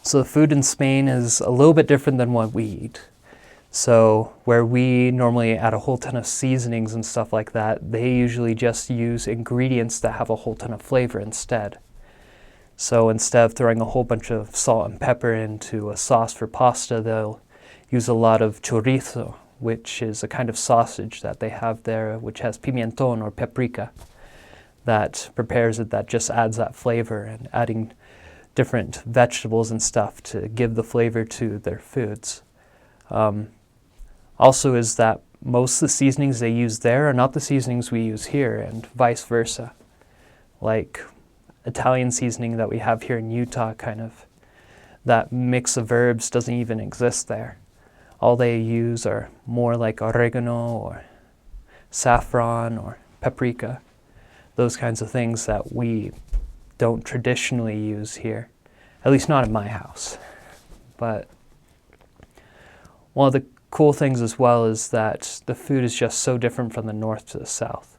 So the food in Spain is a little bit different than what we eat. So where we normally add a whole ton of seasonings and stuff like that, they usually just use ingredients that have a whole ton of flavor instead. So instead of throwing a whole bunch of salt and pepper into a sauce for pasta, they'll use a lot of chorizo, which is a kind of sausage that they have there, which has pimentón or paprika that prepares it, that just adds that flavor, and adding different vegetables and stuff to give the flavor to their foods. Also is that most of the seasonings they use there are not the seasonings we use here, and vice versa. Like Italian seasoning that we have here in Utah, kind of, that mix of herbs doesn't even exist there. All they use are more like oregano or saffron or paprika, those kinds of things that we don't traditionally use here, at least not in my house. But one of the cool things as well is that the food is just so different from the north to the south.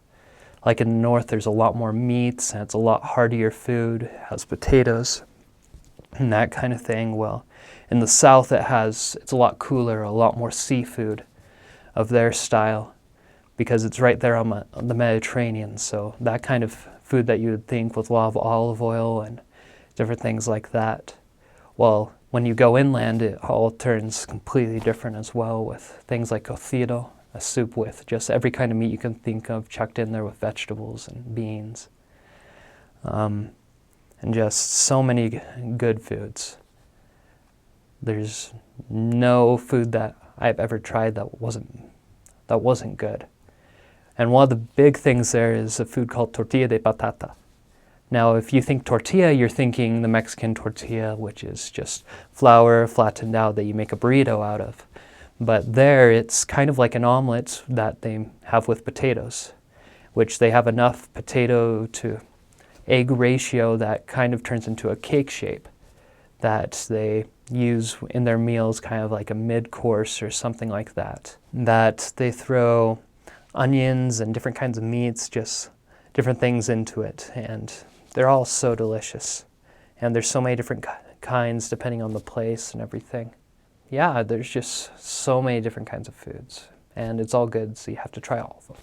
Like in the north, there's a lot more meats and it's a lot heartier food. It has potatoes and that kind of thing. Well, in the south, it's a lot cooler, a lot more seafood of their style, because it's right there on the Mediterranean. So that kind of food that you would think with a lot of olive oil and different things like that. Well, when you go inland, it all turns completely different as well, with things like cocido, a soup with just every kind of meat you can think of chucked in there with vegetables and beans. And just so many good foods. There's no food that I've ever tried that wasn't good. And one of the big things there is a food called tortilla de patata. Now, if you think tortilla, you're thinking the Mexican tortilla, which is just flour flattened out that you make a burrito out of. But there, it's kind of like an omelet that they have with potatoes, which they have enough potato to egg ratio that kind of turns into a cake shape that they use in their meals, kind of like a mid-course or something like that. That they throw onions and different kinds of meats, just different things into it, and they're all so delicious. And there's so many different kinds depending on the place and everything. Yeah, there's just so many different kinds of foods, and it's all good, so you have to try all of them.